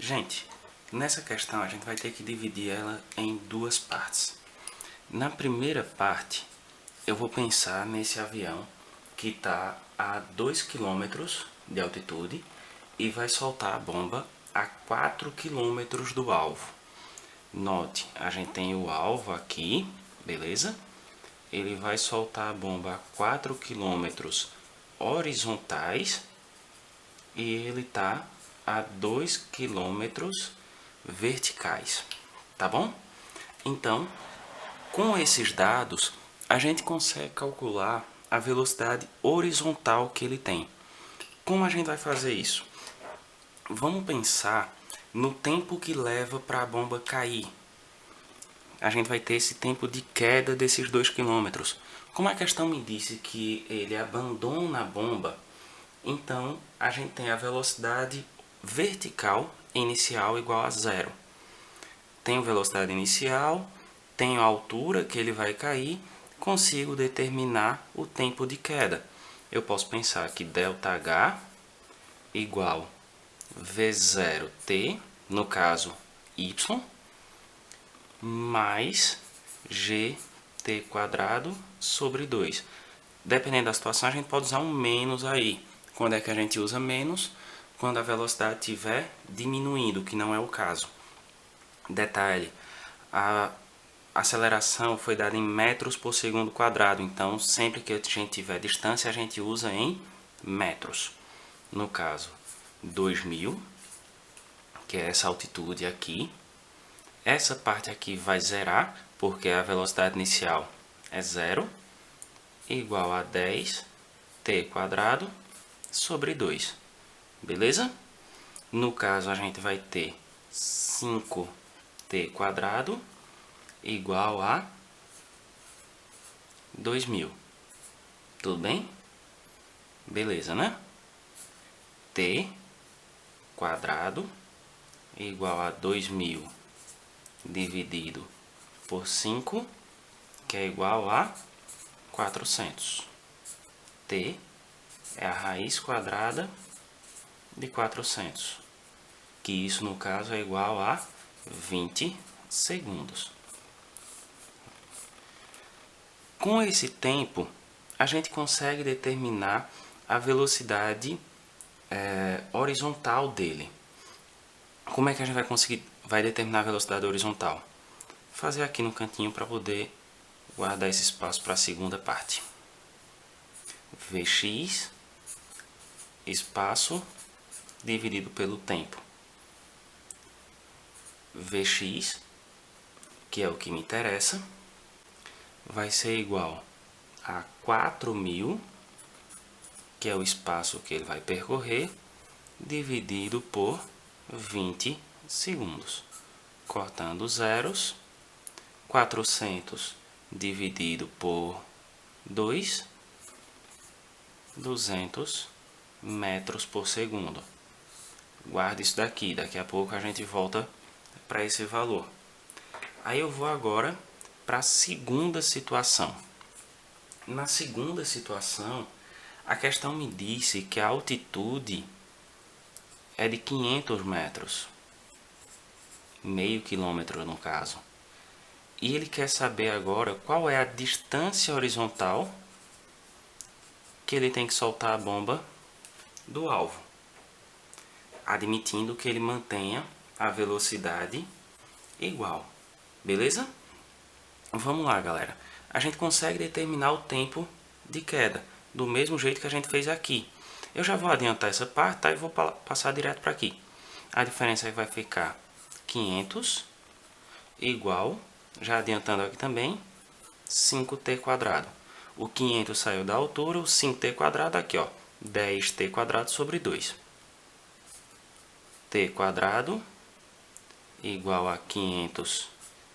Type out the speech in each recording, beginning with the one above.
Gente, nessa questão a gente vai ter que dividir ela em duas partes. Na primeira parte, eu vou pensar nesse avião que está a 2 km de altitude e vai soltar a bomba a 4 km do alvo. Note, a gente tem o alvo aqui, beleza? Ele vai soltar a bomba a 4 km horizontais e ele está a 2 km verticais, tá bom? Então, com esses dados, a gente consegue calcular a velocidade horizontal que ele tem. Como a gente vai fazer isso? Vamos pensar no tempo que leva para a bomba cair. A gente vai ter esse tempo de queda desses 2 km. Como a questão me disse que ele abandona a bomba, então a gente tem a velocidade vertical inicial igual a zero. Tenho velocidade inicial, tenho a altura que ele vai cair, consigo determinar o tempo de queda. Eu posso pensar que ΔH igual V0t, no caso y, mais gt quadrado sobre 2. Dependendo da situação, a gente pode usar um menos aí. Quando é que a gente usa menos? Quando a velocidade estiver diminuindo, que não é o caso. Detalhe, a aceleração foi dada em metros por segundo quadrado, então sempre que a gente tiver distância, a gente usa em metros. No caso, 2000, que é essa altitude aqui. Essa parte aqui vai zerar, porque a velocidade inicial é zero, igual a 10t quadrado sobre 2. Beleza? No caso, a gente vai ter 5t quadrado igual a 2000. Tudo bem? Beleza, né? T quadrado igual a 2000 dividido por 5, que é igual a 400. T é a raiz quadrada de 400, que isso no caso é igual a 20 segundos. Com esse tempo, a gente consegue determinar a velocidade horizontal dele. Como é que a gente vai determinar a velocidade horizontal? Vou fazer aqui no cantinho para poder guardar esse espaço para a segunda parte. Vx espaço dividido pelo tempo. Vx, que é o que me interessa, vai ser igual a 4000, que é o espaço que ele vai percorrer, dividido por 20 segundos. Cortando zeros, 400 dividido por 2, 200 metros por segundo. Guarda isso daqui a pouco a gente volta para esse valor. Aí eu vou agora para a segunda situação. Na segunda situação, a questão me disse que a altitude é de 500 metros, meio quilômetro no caso. E ele quer saber agora qual é a distância horizontal que ele tem que soltar a bomba do alvo, admitindo que ele mantenha a velocidade igual. Beleza? Vamos lá, galera. A gente consegue determinar o tempo de queda do mesmo jeito que a gente fez aqui. Eu já vou adiantar essa parte, tá? E vou passar direto para aqui. A diferença é que vai ficar 500 igual, já adiantando aqui também, 5t quadrado. O 500 saiu da altura, o 5t quadrado aqui, ó, 10t quadrado sobre 2. t quadrado igual a 500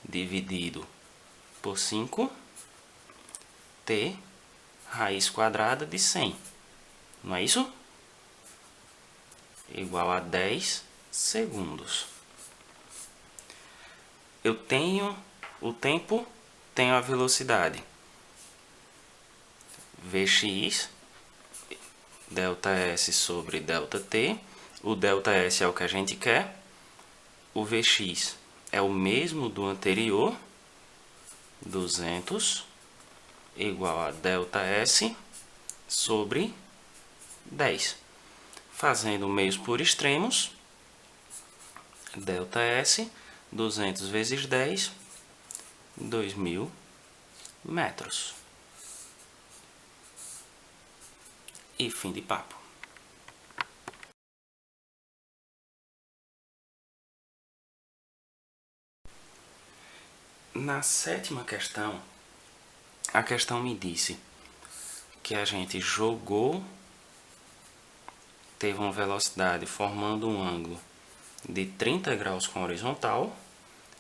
dividido por 5, t raiz quadrada de 100. Não é isso? Igual a 10 segundos. Eu tenho o tempo, tenho a velocidade. Vx, ΔS sobre ΔT. O ΔS é o que a gente quer. o Vx é o mesmo do anterior, 200 igual a ΔS sobre 10. Fazendo meios por extremos, ΔS, 200 vezes 10, 2.000 metros. E fim de papo. Na sétima questão, a questão me disse que a gente jogou, teve uma velocidade formando um ângulo de 30 graus com a horizontal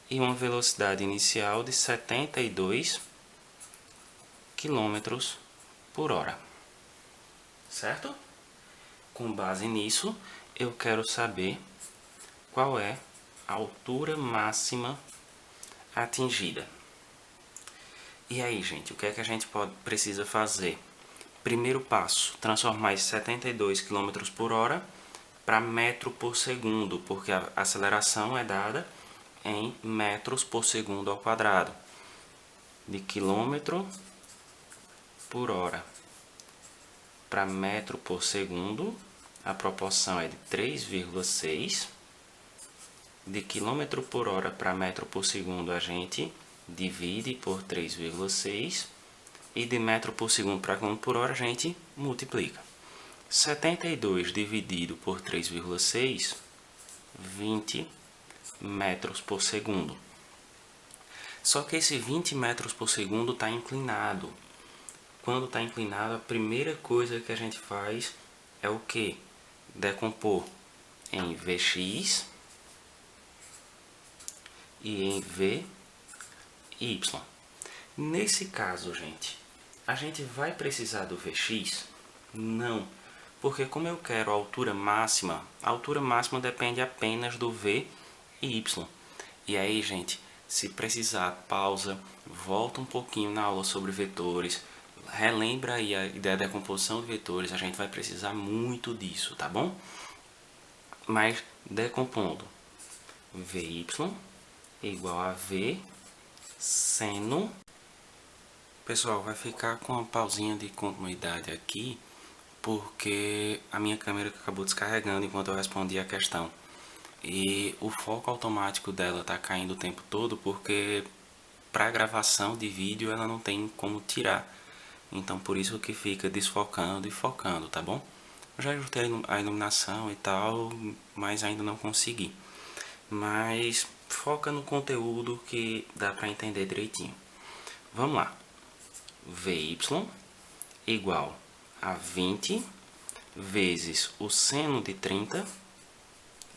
e uma velocidade inicial de 72 km por hora. Certo? Com base nisso, eu quero saber qual é a altura máxima atingida. E aí, gente, o que é que a gente precisa fazer? Primeiro passo, transformar esses 72 km por hora para metro por segundo, porque a aceleração é dada em metros por segundo ao quadrado. De quilômetro por hora para metro por segundo, a proporção é de 3,6. De quilômetro por hora para metro por segundo, a gente divide por 3,6. E de metro por segundo para quilômetro por hora, a gente multiplica. 72 dividido por 3,6, 20 metros por segundo. Só que esse 20 metros por segundo está inclinado. Quando está inclinado, a primeira coisa que a gente faz é o quê? Decompor em Vx e em Vy. Nesse caso, gente, a gente vai precisar do Vx? Não, porque como eu quero a altura máxima depende apenas do V e Y. E aí, gente, se precisar, pausa, volta um pouquinho na aula sobre vetores, relembra aí a ideia da decomposição de vetores, a gente vai precisar muito disso, tá bom? Mas decompondo, Vy igual a V seno. Pessoal, vai ficar com uma pausinha de continuidade aqui, porque a minha câmera acabou descarregando enquanto eu respondi a questão. E o foco automático dela está caindo o tempo todo, porque para gravação de vídeo ela não tem como tirar. Então por isso que fica desfocando e focando, tá bom? Eu já ajustei a iluminação e tal, mas ainda não consegui. Mas foca no conteúdo que dá para entender direitinho. Vamos lá. Vy igual a 20 vezes o seno de 30,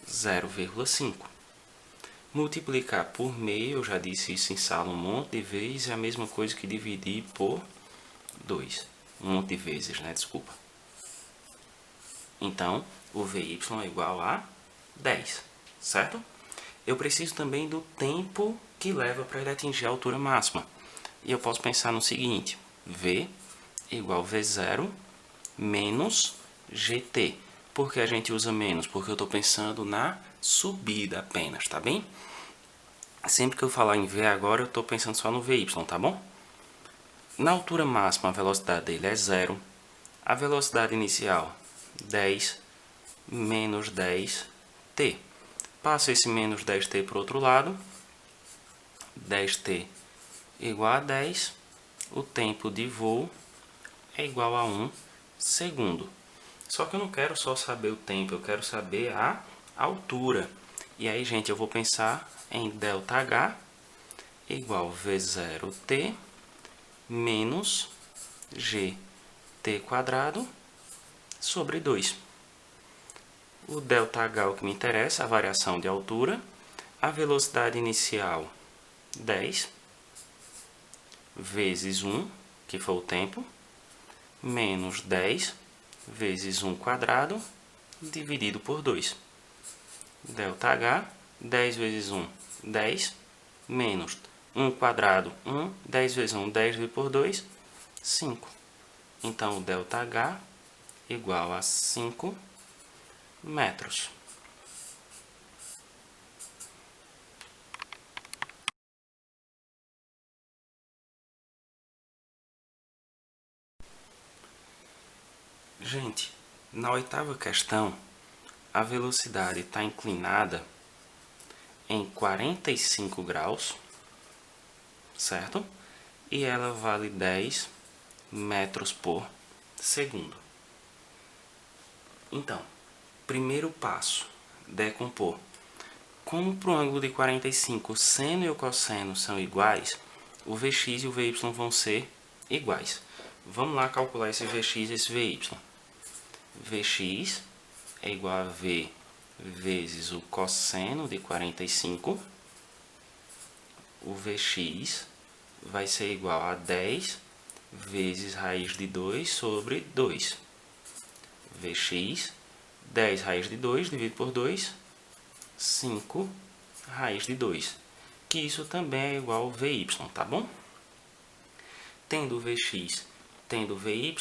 0,5. Multiplicar por meio, eu já disse isso em sala um monte de vezes, é a mesma coisa que dividir por 2. Um monte de vezes, né? Desculpa. Então, o Vy é igual a 10, certo? Eu preciso também do tempo que leva para ele atingir a altura máxima. E eu posso pensar no seguinte, V igual a V0 menos GT. Por que a gente usa menos? Porque eu estou pensando na subida apenas, tá bem? Sempre que eu falar em V agora, eu estou pensando só no Vy, tá bom? Na altura máxima, a velocidade dele é 0. A velocidade inicial, 10 menos 10t. Passo esse menos 10t para o outro lado. 10t igual a 10. O tempo de voo é igual a 1 segundo. Só que eu não quero só saber o tempo, eu quero saber a altura. E aí, gente, eu vou pensar em ΔH igual a V0t menos gt quadrado sobre 2. O ΔH é o que me interessa, a variação de altura. A velocidade inicial, 10, vezes 1, que foi o tempo, menos 10 vezes 1 quadrado, dividido por 2. ΔH, 10 vezes 1, 10, menos 1 quadrado, 1, 10 vezes 1, 10 dividido por 2, 5. Então, o ΔH igual a 5 metros. Gente, na oitava questão, a velocidade está inclinada em 45 graus, certo? E ela vale 10 metros por segundo. Então, primeiro passo, decompor. Como para o ângulo de 45 o seno e o cosseno são iguais, o Vx e o Vy vão ser iguais. Vamos lá calcular esse Vx e esse Vy. Vx é igual a V vezes o cosseno de 45. O Vx vai ser igual a 10 vezes raiz de 2 sobre 2. Vx, 10 raiz de 2 dividido por 2, 5 raiz de 2. Que isso também é igual ao Vy, tá bom? Tendo Vx, tendo Vy,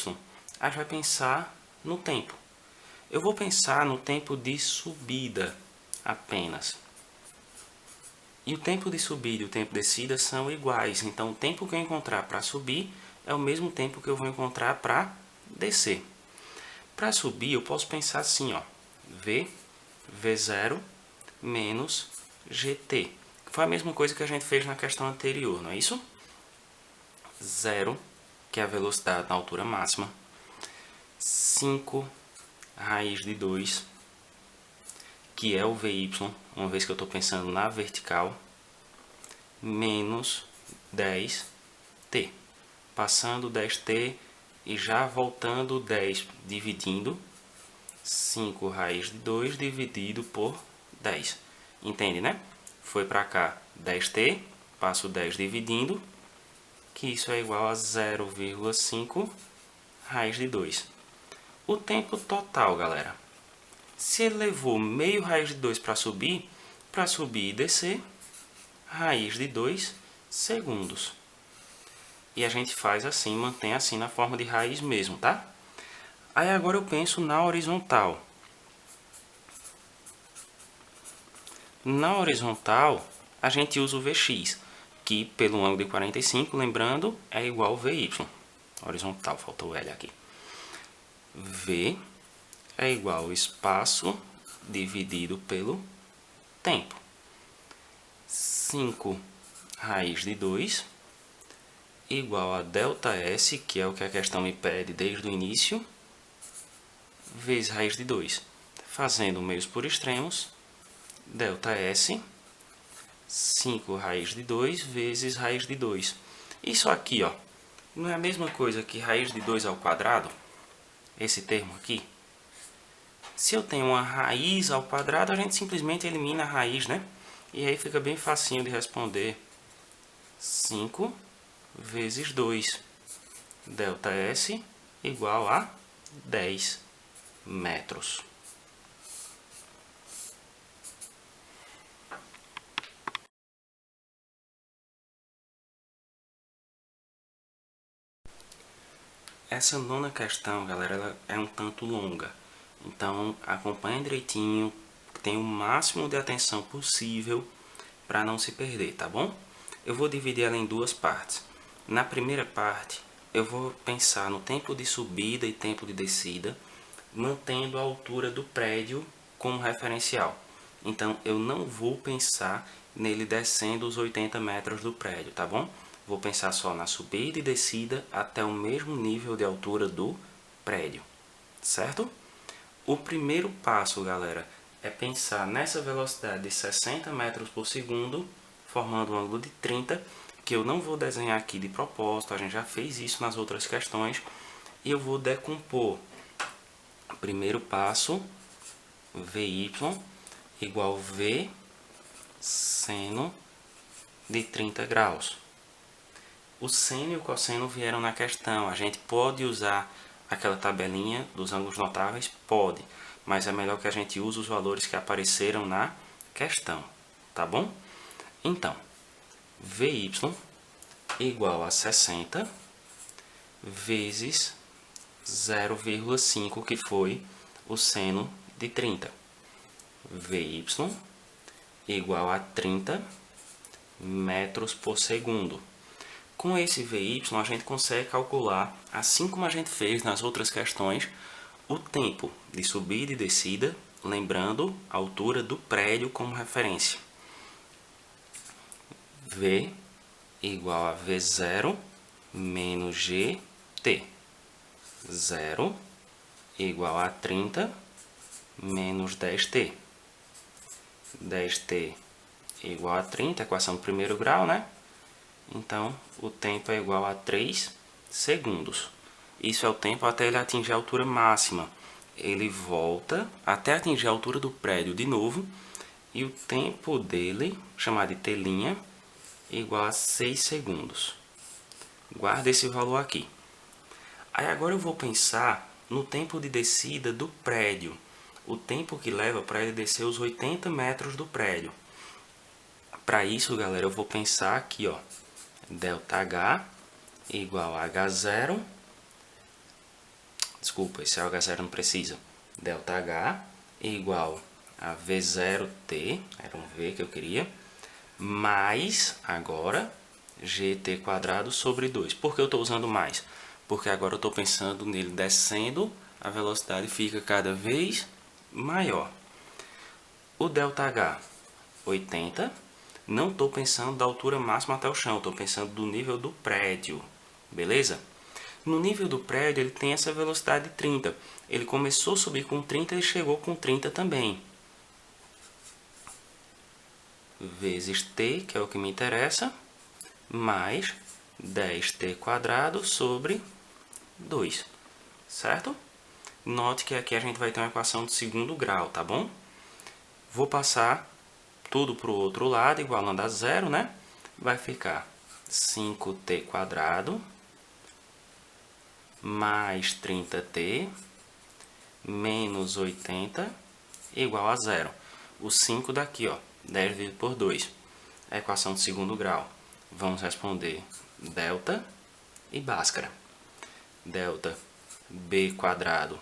a gente vai pensar no tempo. Eu vou pensar no tempo de subida apenas. E o tempo de subida e o tempo de descida são iguais. Então, o tempo que eu encontrar para subir é o mesmo tempo que eu vou encontrar para descer. Para subir, eu posso pensar assim, ó. V0 menos GT. Foi a mesma coisa que a gente fez na questão anterior, não é isso? 0, que é a velocidade na altura máxima. 5 raiz de 2, que é o Vy, uma vez que eu estou pensando na vertical, menos 10t. Passando 10t e já voltando 10 dividindo, 5 raiz de 2 dividido por 10. Entende, né? Foi para cá 10t, passo 10 dividindo, que isso é igual a 0,5 raiz de 2. O tempo total, galera. Se ele levou meio raiz de 2 para subir e descer, raiz de 2 segundos. E a gente faz assim, mantém assim na forma de raiz mesmo, tá? Aí agora eu penso na horizontal. Na horizontal, a gente usa o Vx, que pelo ângulo de 45, lembrando, é igual ao Vy. Horizontal, faltou o L aqui. V é igual ao espaço dividido pelo tempo. 5 raiz de 2 igual a ΔS, que é o que a questão me pede desde o início, vezes raiz de 2. Fazendo meios por extremos, ΔS, 5 raiz de 2 vezes raiz de 2. Isso aqui, ó, não é a mesma coisa que raiz de 2 ao quadrado? Esse termo aqui? Se eu tenho uma raiz ao quadrado, a gente simplesmente elimina a raiz, né? E aí fica bem facinho de responder. 5 vezes 2. ΔS igual a 10 metros. Essa nona questão, galera, ela é um tanto longa. Então, acompanhe direitinho, tenha o máximo de atenção possível para não se perder, tá bom? Eu vou dividir ela em duas partes. Na primeira parte, eu vou pensar no tempo de subida e tempo de descida, mantendo a altura do prédio como referencial. Então, eu não vou pensar nele descendo os 80 metros do prédio, tá bom? Vou pensar só na subida e descida até o mesmo nível de altura do prédio, certo? O primeiro passo, galera, é pensar nessa velocidade de 60 metros por segundo, formando um ângulo de 30, que eu não vou desenhar aqui de propósito, a gente já fez isso nas outras questões, e eu vou decompor. Primeiro passo, Vy igual V seno de 30 graus. O seno e o cosseno vieram na questão. A gente pode usar aquela tabelinha dos ângulos notáveis? Pode. Mas é melhor que a gente use os valores que apareceram na questão. Tá bom? Então, Vy igual a 60 vezes 0,5, que foi o seno de 30. Vy igual a 30 metros por segundo. Com esse Vy, a gente consegue calcular, assim como a gente fez nas outras questões, o tempo de subida e descida, lembrando a altura do prédio como referência. V igual a V0 menos GT. 0 igual a 30 menos 10T. 10T igual a 30, equação do primeiro grau, né? Então, o tempo é igual a 3 segundos. Isso é o tempo até ele atingir a altura máxima. Ele volta até atingir a altura do prédio de novo. E o tempo dele, chamado de T', igual a 6 segundos. Guarda esse valor aqui. Aí agora eu vou pensar no tempo de descida do prédio. O tempo que leva para ele descer os 80 metros do prédio. Para isso, galera, eu vou pensar aqui, ó. ΔH igual a H0. Desculpa, esse H0 não precisa. ΔH igual a V0T, era um V que eu queria, mais, agora, GT quadrado sobre 2. Por que eu estou usando mais? Porque agora eu estou pensando nele descendo, a velocidade fica cada vez maior. O ΔH, 80. Não estou pensando da altura máxima até o chão, estou pensando do nível do prédio, beleza? No nível do prédio ele tem essa velocidade de 30. Ele começou a subir com 30 e chegou com 30 também. Vezes t, que é o que me interessa, mais 10t quadrado sobre 2, certo? Note que aqui a gente vai ter uma equação de segundo grau, tá bom? Vou passar tudo para o outro lado, igualando a zero, né? Vai ficar 5t quadrado mais 30t menos 80 igual a zero. O 5 daqui, ó, 10 dividido por 2. A equação de segundo grau. Vamos responder delta e Bhaskara. Delta b quadrado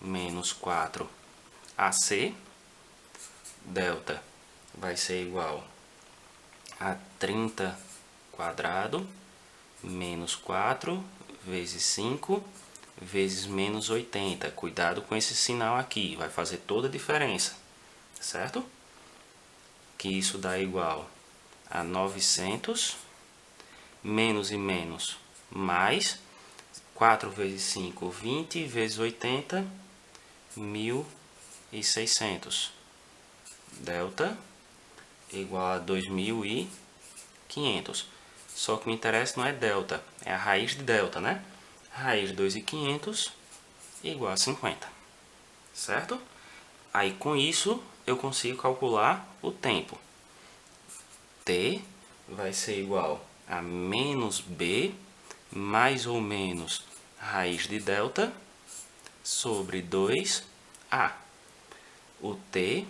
menos 4ac. Delta vai ser igual a 30 quadrado menos 4 vezes 5 vezes menos 80. Cuidado com esse sinal aqui, vai fazer toda a diferença, certo? Que isso dá igual a 900, menos e menos, mais 4 vezes 5, 20, vezes 80, 1.600. Delta igual a 2.500. Só que me interessa não é delta, é a raiz de delta, né? Raiz de 2.500 igual a 50, certo? Aí com isso eu consigo calcular o tempo. T vai ser igual a menos B mais ou menos raiz de delta sobre 2A. O T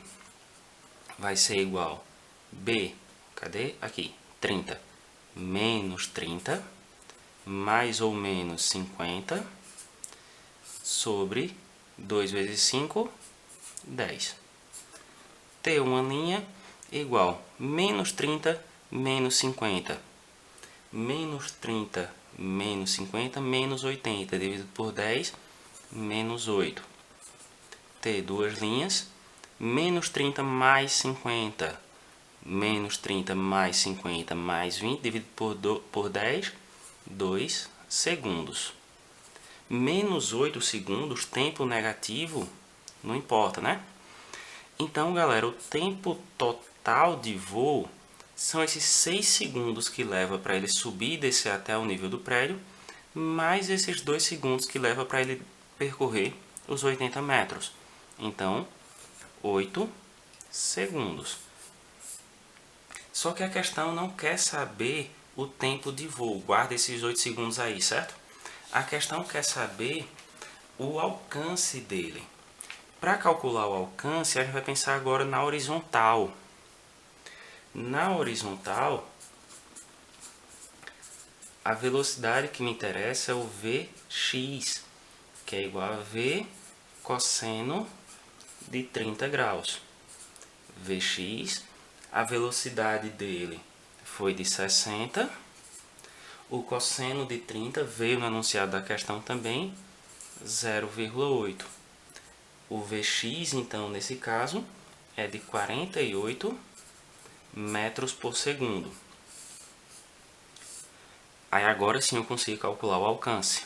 vai ser igual B, cadê? Aqui, 30 menos 30 mais ou menos 50 sobre 2 vezes 5, 10. T uma linha igual menos 30 menos 50. Menos 30 menos 50 menos 80 dividido por 10, menos 8. T duas linhas, menos 30 mais 50. Menos 30 mais 50 mais 20 dividido por 10, 2 segundos. Menos 8 segundos, tempo negativo, não importa, né? Então, galera, o tempo total de voo são esses 6 segundos que leva para ele subir e descer até o nível do prédio, mais esses 2 segundos que leva para ele percorrer os 80 metros. Então, 8 segundos. Só que a questão não quer saber o tempo de voo. Guarda esses 8 segundos aí, certo? A questão quer saber o alcance dele. Para calcular o alcance, a gente vai pensar agora na horizontal. Na horizontal, a velocidade que me interessa é o Vx, que é igual a V cosseno de 30 graus. Vx, a velocidade dele foi de 60. O cosseno de 30 veio no enunciado da questão também, 0,8. O Vx, então, nesse caso, é de 48 metros por segundo. Aí agora sim eu consigo calcular o alcance.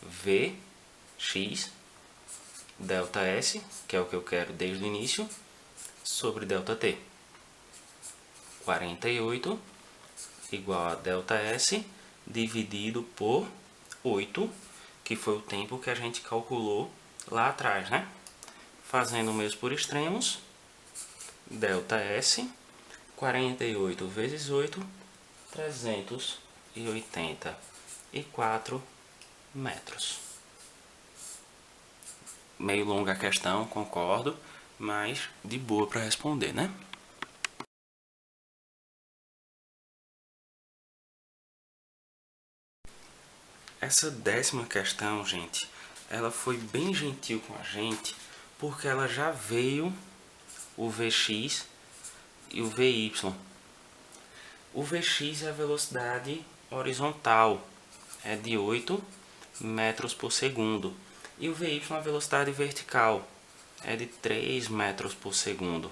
Vx, ΔS, que é o que eu quero desde o início, sobre ΔT. 48 igual a ΔS dividido por 8, que foi o tempo que a gente calculou lá atrás, né? Fazendo o mesmo por extremos, ΔS, 48 vezes 8, 384 metros. Meio longa a questão, concordo, mas de boa para responder, né? Essa 10ª questão, gente, ela foi bem gentil com a gente, porque ela já veio o Vx e o Vy. O Vx é a velocidade horizontal, é de 8 metros por segundo. E o Vy é a velocidade vertical, é de 3 metros por segundo.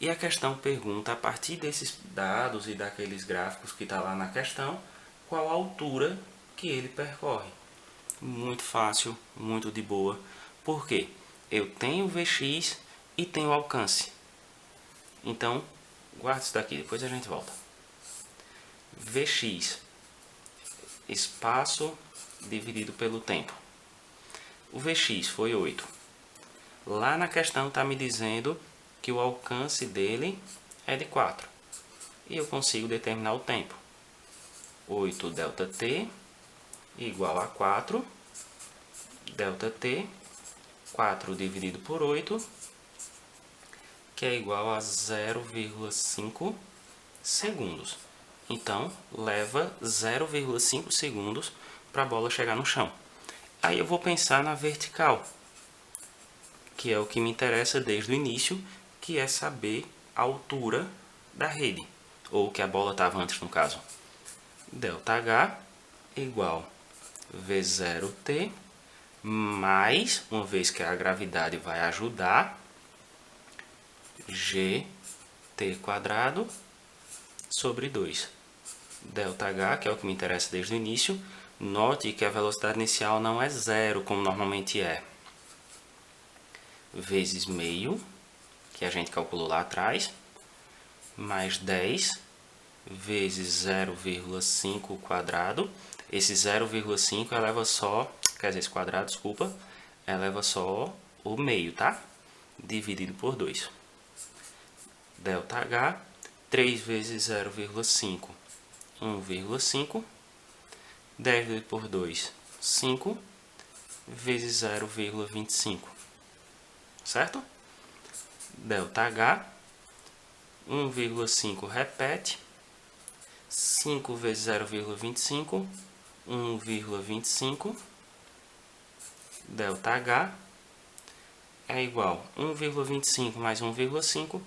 E a questão pergunta, a partir desses dados e daqueles gráficos que está lá na questão, qual a altura que ele percorre. Muito fácil, muito de boa. Por quê? Eu tenho o Vx e tenho o alcance. Então, guarda isso daqui, depois a gente volta. Vx, espaço dividido pelo tempo. O Vx foi 8. Lá na questão está me dizendo que o alcance dele é de 4. E eu consigo determinar o tempo. 8 ΔT igual a 4. ΔT, 4 dividido por 8, que é igual a 0,5 segundos. Então, leva 0,5 segundos para a bola chegar no chão. Aí eu vou pensar na vertical, que é o que me interessa desde o início, que é saber a altura da rede, ou que a bola estava antes no caso. ΔH igual V0T, mais, uma vez que a gravidade vai ajudar, GT quadrado sobre 2. ΔH, que é o que me interessa desde o início, note que a velocidade inicial não é zero, como normalmente é. Vezes meio, que a gente calculou lá atrás, mais 10, vezes 0,5 quadrado. Esse 0,5 eleva só, quer dizer, esse quadrado, desculpa, eleva só o meio, tá? Dividido por 2. ΔH, 3 vezes 0,5, 1,5. 10 dividido por 2, 5, vezes 0,25. Certo? ΔH, 1,5 repete, 5 vezes 0,25, 1,25. ΔH é igual a 1,25 mais 1,5,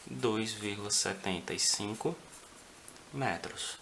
2,75 metros.